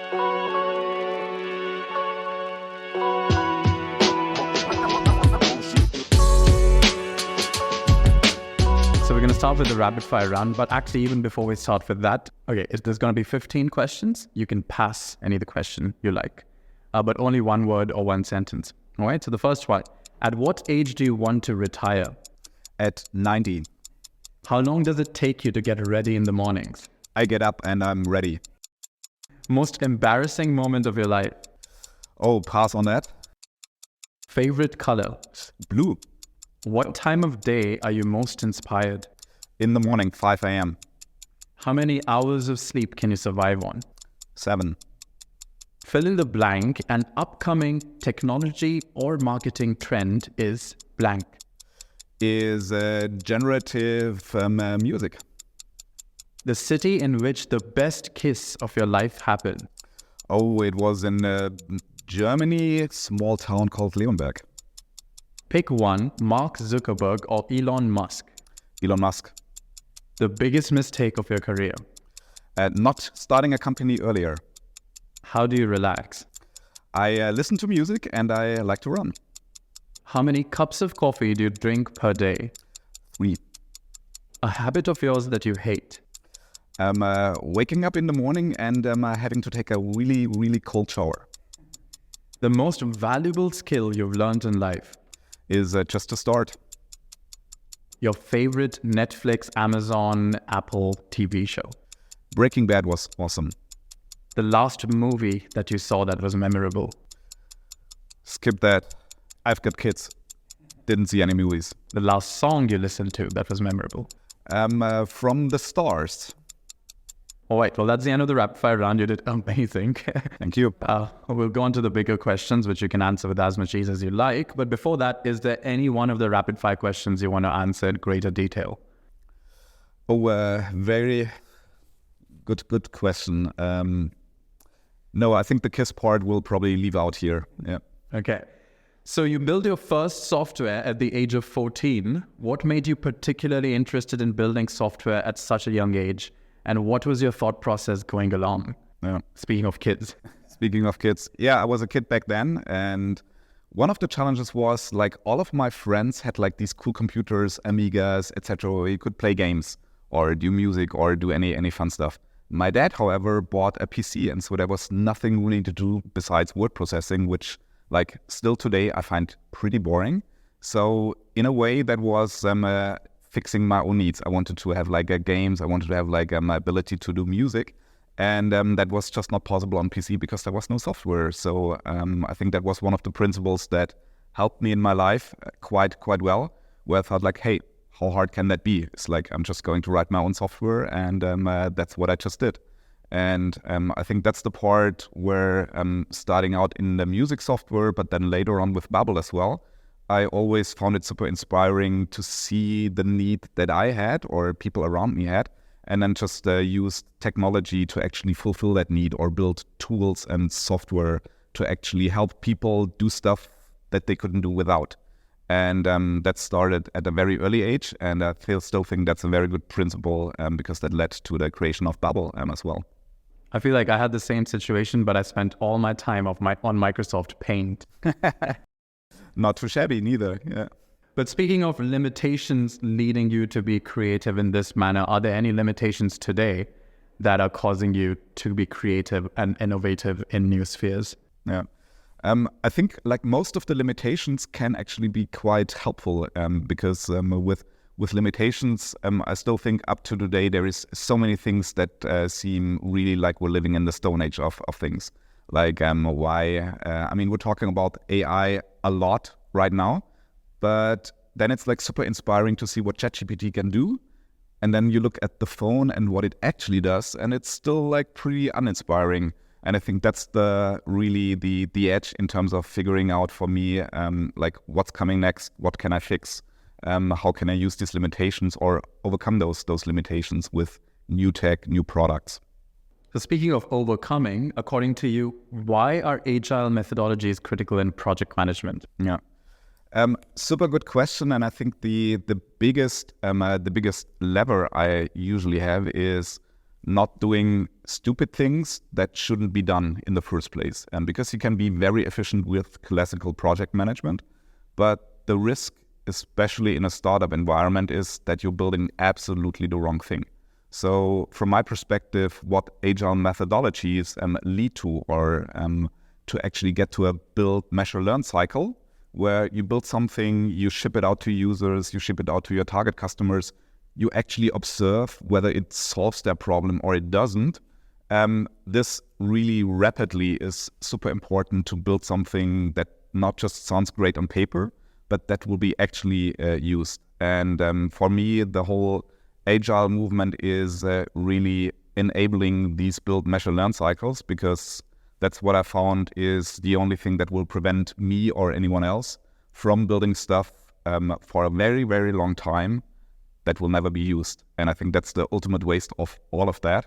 So we're going to start with the rapid fire round, but actually even before we start with that, there's going to be 15 questions. You can pass any of the question you like, but only one word or one sentence. All right, so the first one, at what age do you want to retire? At 90. How long does it take you to get ready in the mornings? I get up and I'm ready. Most embarrassing moment of your life? Oh, pass on that. Favorite color? Blue. What time of day are you most inspired? In the morning, 5 a.m. How many hours of sleep can you survive on? 7. Fill in the blank. An upcoming technology or marketing trend is blank. Is generative music. The city in which the best kiss of your life happened? Oh, it was in Germany, small town called Leonberg. Pick one, Mark Zuckerberg or Elon Musk. Elon Musk. The biggest mistake of your career? Not starting a company earlier. How do you relax? I listen to music and I like to run. How many cups of coffee do you drink per day? 3. A habit of yours that you hate? Waking up in the morning and having to take a really, really cold shower. The most valuable skill you've learned in life? Is just to start. Your favorite Netflix, Amazon, Apple TV show? Breaking Bad was awesome. The last movie that you saw that was memorable? Skip that. I've got kids. Didn't see any movies. The last song you listened to that was memorable? From the Stars. All right, well, that's the end of the rapid fire round. You did amazing. Thank you. We'll go on to the bigger questions, which you can answer with as much ease as you like. But before that, is there any one of the rapid fire questions you want to answer in greater detail? Oh, very good question. No, I think the kiss part will probably leave out here. Yeah. Okay. So you built your first software at the age of 14. What made you particularly interested in building software at such a young age? And what was your thought process going along? Yeah. Speaking of kids. Yeah, I was a kid back then. And one of the challenges was like all of my friends had like these cool computers, Amigas, etc., where you could play games or do music or do any fun stuff. My dad, however, bought a PC. And so there was nothing really to do besides word processing, which like still today I find pretty boring. So in a way that was fixing my own needs. I wanted to have like games. I wanted to have like my ability to do music. And that was just not possible on PC because there was no software. So I think that was one of the principles that helped me in my life quite well, where I thought like, hey, how hard can that be? It's like, I'm just going to write my own software and that's what I just did. And I think that's the part where starting out in the music software, but then later on with Babbel as well, I always found it super inspiring to see the need that I had or people around me had, and then just use technology to actually fulfill that need or build tools and software to actually help people do stuff that they couldn't do without. And that started at a very early age, and I still think that's a very good principle because that led to the creation of Babbel as well. I feel like I had the same situation, but I spent all my time on Microsoft Paint. Not too shabby neither, yeah. But speaking of limitations leading you to be creative in this manner, are there any limitations today that are causing you to be creative and innovative in new spheres? Yeah. I think like most of the limitations can actually be quite helpful because with limitations, I still think up to today there is so many things that seem really like we're living in the stone age of things. Like we're talking about AI a lot right now, but then it's like super inspiring to see what ChatGPT can do. And then you look at the phone and what it actually does, and it's still like pretty uninspiring. And I think that's really the edge in terms of figuring out for me, like what's coming next, what can I fix, how can I use these limitations or overcome those limitations with new tech, new products. So speaking of overcoming, according to you, why are Agile methodologies critical in project management? Yeah, super good question. And I think the biggest lever I usually have is not doing stupid things that shouldn't be done in the first place. And because you can be very efficient with classical project management, but the risk, especially in a startup environment, is that you're building absolutely the wrong thing. So from my perspective, what agile methodologies lead to, or to actually get to a build, measure, learn cycle, where you build something, you ship it out to users, you ship it out to your target customers, you actually observe whether it solves their problem or it doesn't. This really rapidly is super important to build something that not just sounds great on paper, but that will be actually used. And for me, the whole agile movement is really enabling these build, measure, learn cycles, because that's what I found is the only thing that will prevent me or anyone else from building stuff for a very, very long time that will never be used. And I think that's the ultimate waste of all of that,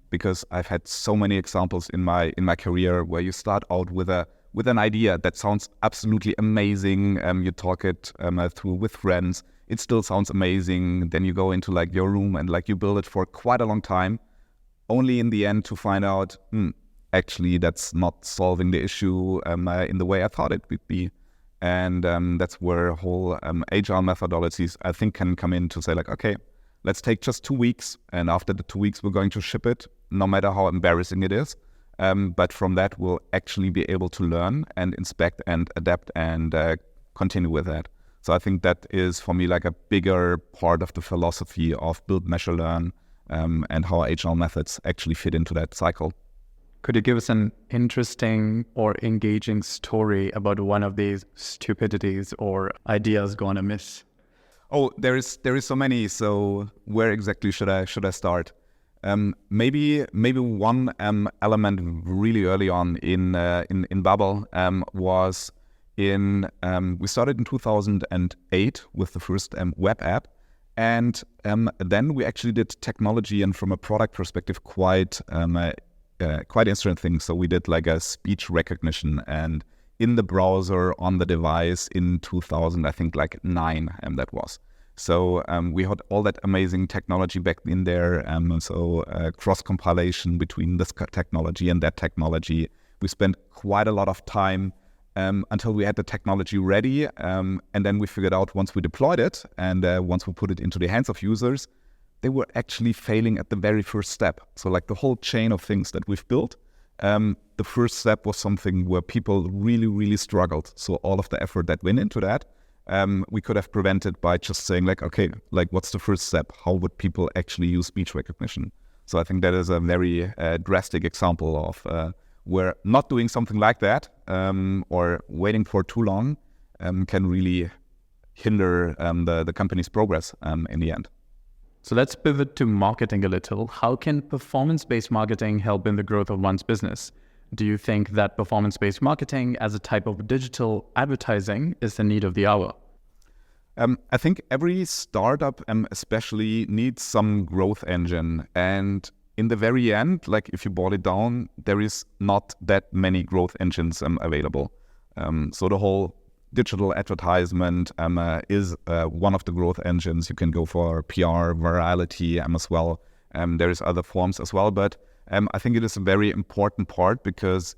because I've had so many examples in my career where you start out with an idea that sounds absolutely amazing. You talk it through with friends. It still sounds amazing. Then you go into like your room and like you build it for quite a long time, only in the end to find out, actually that's not solving the issue in the way I thought it would be. And that's where whole agile methodologies, I think, can come in to say like, okay, let's take just 2 weeks. And after the 2 weeks, we're going to ship it, no matter how embarrassing it is. But from that, we'll actually be able to learn and inspect and adapt and continue with that. So I think that is, for me, like a bigger part of the philosophy of build, measure, learn, and how agile methods actually fit into that cycle. Could you give us an interesting or engaging story about one of these stupidities or ideas gone amiss? Oh, there is so many. So where exactly should I start? Maybe one element really early on in Babbel was we started in 2008 with the first web app, and then we actually did technology and from a product perspective quite interesting things. So we did like a speech recognition and in the browser on the device in 2000, I think like 9, that was. So we had all that amazing technology back in there. So cross compilation between this technology and that technology. We spent quite a lot of time until we had the technology ready. And then we figured out once we deployed it and once we put it into the hands of users, they were actually failing at the very first step. So like the whole chain of things that we've built, the first step was something where people really, really struggled. So all of the effort that went into that, we could have prevented by just saying like, okay, like what's the first step? How would people actually use speech recognition? So I think that is a very drastic example of where not doing something like that or waiting for too long can really hinder the company's progress in the end. So let's pivot to marketing a little. How can performance-based marketing help in the growth of one's business? Do you think that performance-based marketing as a type of digital advertising is the need of the hour? I think every startup especially needs some growth engine. And in the very end, like if you boil it down, there is not that many growth engines available. So the whole digital advertisement is one of the growth engines. You can go for PR, virality as well. There is other forms as well, but I think it is a very important part because,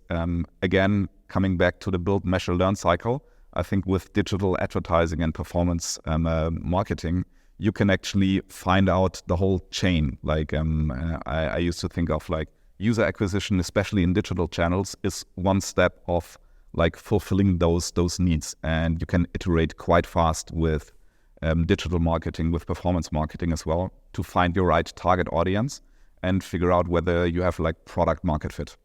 again, coming back to the build, measure, learn cycle, I think with digital advertising and performance marketing, you can actually find out the whole chain. Like I used to think of like user acquisition, especially in digital channels, is one step of like fulfilling those needs, and you can iterate quite fast with digital marketing, with performance marketing as well, to find your right target audience and figure out whether you have like product market fit.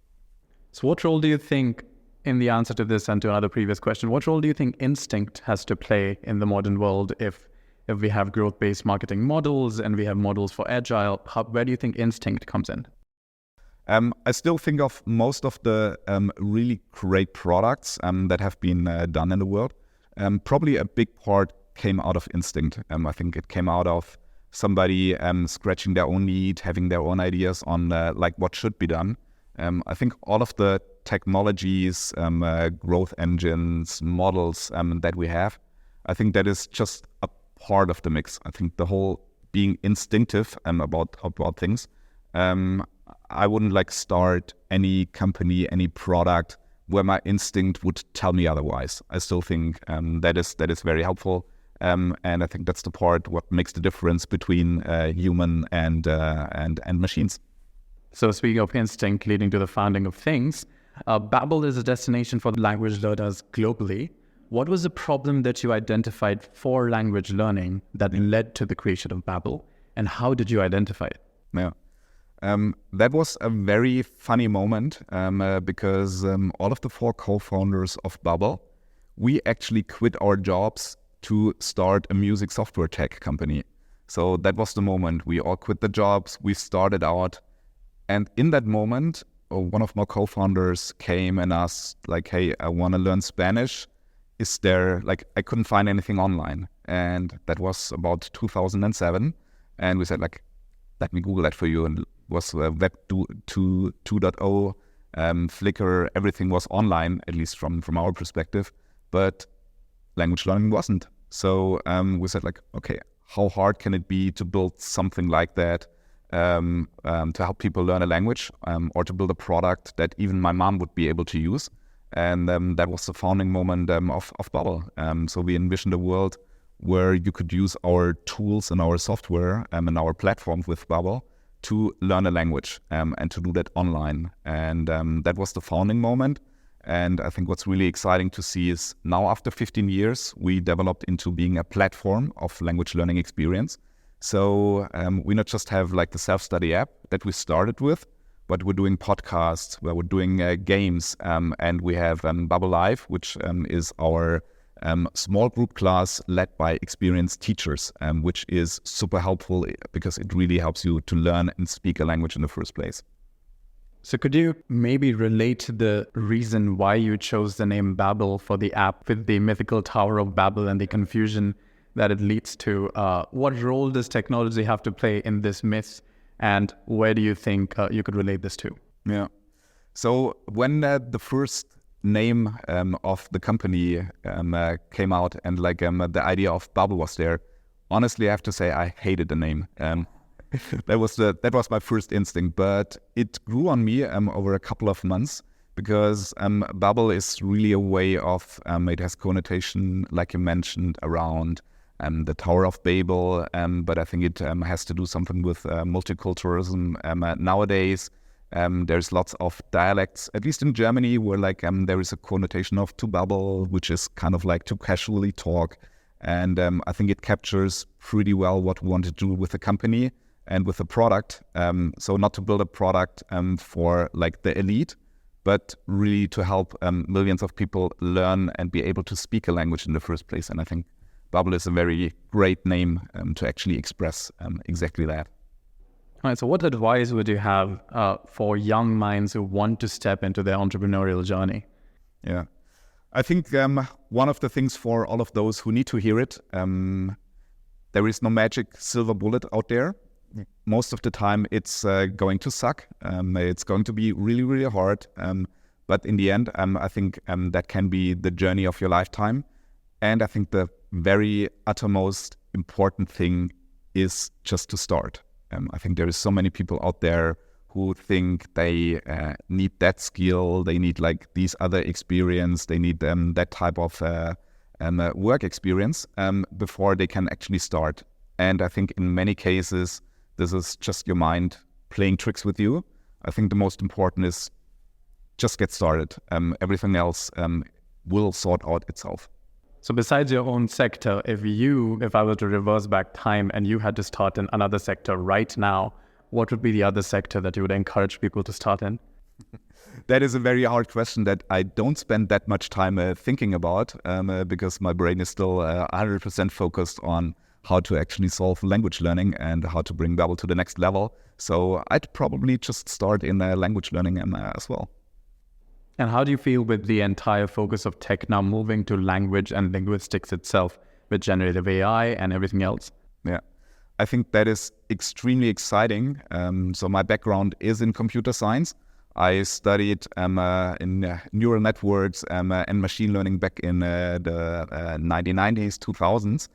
So what role do you think, in the answer to this and to another previous question, what role do you think instinct has to play in the modern world if we have growth-based marketing models and we have models for agile? Where do you think instinct comes in? I still think of most of the really great products that have been done in the world. Probably a big part came out of instinct. I think it came out of somebody scratching their own need, having their own ideas on like what should be done. I think all of the technologies, growth engines, models that we have, I think that is just a part of the mix. I think the whole being instinctive about things I wouldn't like start any company, any product where my instinct would tell me otherwise. I still think that is very helpful. And I think that's the part what makes the difference between human and machines. So speaking of instinct leading to the founding of things, Babbel is a destination for language learners globally. What was the problem that you identified for language learning that led to the creation of Babbel, and how did you identify it? Yeah. That was a very funny moment because all of the 4 co-founders of Babbel, we actually quit our jobs to start a music software tech company. So that was the moment. We all quit the jobs, we started out. And in that moment, one of my co-founders came and asked, like, hey, I want to learn Spanish. Is there, like, I couldn't find anything online. And that was about 2007. And we said, like, let me Google that for you. And it was Web 2.0, Flickr, everything was online, at least from our perspective. But language learning wasn't. So we said, like, okay, how hard can it be to build something like that? To help people learn a language or to build a product that even my mom would be able to use. And that was the founding moment of Babbel. So we envisioned a world where you could use our tools and our software and our platform with Babbel to learn a language and to do that online. And that was the founding moment. And I think what's really exciting to see is now after 15 years, we developed into being a platform of language learning experience. So we not just have like the self-study app that we started with, but we're doing podcasts, where we're doing games, and we have Babbel Live, which is our small group class led by experienced teachers, which is super helpful because it really helps you to learn and speak a language in the first place. So could you maybe relate to the reason why you chose the name Babbel for the app with the mythical Tower of Babel and the confusion that it leads to? What role does technology have to play in this myth, and where do you think you could relate this to? Yeah. So when the first name of the company came out and like the idea of Babbel was there, honestly, I have to say I hated the name. That was my first instinct, but it grew on me over a couple of months because Babbel is really a way of, it has connotation, like you mentioned, around the Tower of Babel, but I think it has to do something with multiculturalism. Nowadays, there's lots of dialects, at least in Germany, where like there is a connotation of to babble, which is kind of like to casually talk. And I think it captures pretty well what we want to do with the company and with the product. So not to build a product for like the elite, but really to help millions of people learn and be able to speak a language in the first place. And I think Babbel is a very great name to actually express exactly that. All right, so what advice would you have for young minds who want to step into their entrepreneurial journey? Yeah, I think one of the things for all of those who need to hear it, there is no magic silver bullet out there. Most of the time it's going to suck. It's going to be really, really hard. But in the end, I think that can be the journey of your lifetime. And I think the very uttermost important thing is just to start. I think there is so many people out there who think they need that skill, they need like these other experience, they need that type of work experience before they can actually start. And I think in many cases, this is just your mind playing tricks with you. I think the most important is just get started. Everything else will sort out itself. So besides your own sector, if I were to reverse back time and you had to start in another sector right now, what would be the other sector that you would encourage people to start in? That is a very hard question that I don't spend that much time thinking about because my brain is still 100% focused on how to actually solve language learning and how to bring Babbel to the next level. So I'd probably just start in language learning as well. And how do you feel with the entire focus of tech now moving to language and linguistics itself with generative AI and everything else? Yeah, I think that is extremely exciting. So my background is in computer science. I studied in neural networks and machine learning back in the 1990s, 2000s.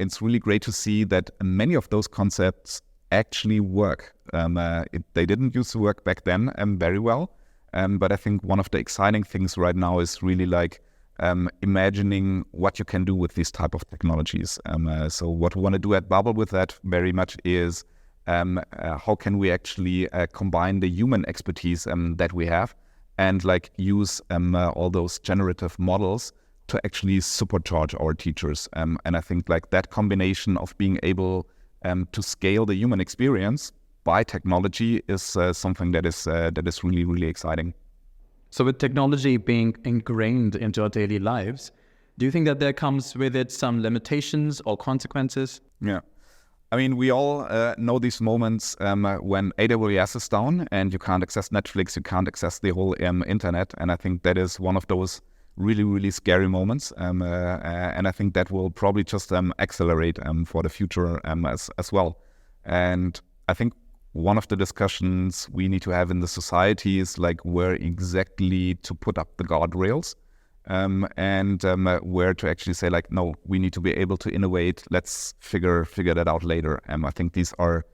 It's really great to see that many of those concepts actually work. They didn't used to work back then very well. But I think one of the exciting things right now is really like imagining what you can do with these type of technologies. So what we want to do at Babbel with that very much is how can we actually combine the human expertise that we have and like use all those generative models to actually supercharge our teachers. And I think like that combination of being able to scale the human experience by technology is something that is really, really exciting. So with technology being ingrained into our daily lives, do you think that there comes with it some limitations or consequences? Yeah. I mean, we all know these moments when AWS is down and you can't access Netflix, you can't access the whole internet. And I think that is one of those really, really scary moments. And I think that will probably just accelerate for the future as well. And I think one of the discussions we need to have in the society is like where exactly to put up the guardrails. And where to actually say like, no, we need to be able to innovate. Let's figure that out later. I think these are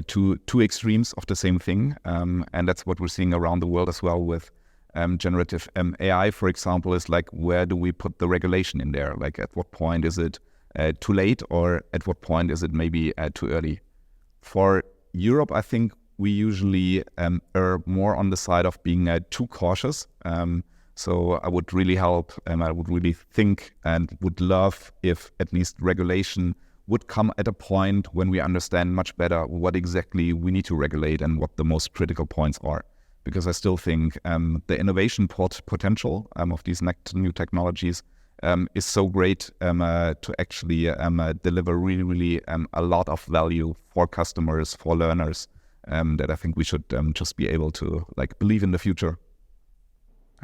two extremes of the same thing, and that's what we're seeing around the world as well with generative AI, for example, is like where do we put the regulation in there? Like at what point is it too late, or at what point is it maybe too early? For Europe, I think we usually are more on the side of being too cautious. So I would really help, and I would really think and would love if at least regulation would come at a point when we understand much better what exactly we need to regulate and what the most critical points are. Because I still think the innovation potential of these new technologies is so great to actually deliver really, really a lot of value for customers, for learners, that I think we should just be able to like believe in the future.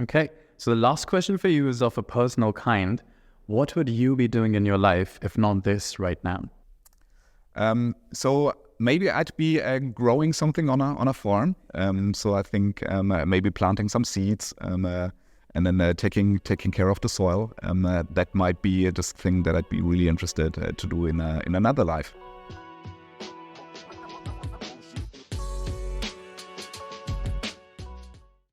Okay, so the last question for you is of a personal kind. What would you be doing in your life if not this right now? So maybe I'd be growing something on a farm. So I think maybe planting some seeds and then taking care of the soil. That might be just a thing that I'd be really interested to do in another life.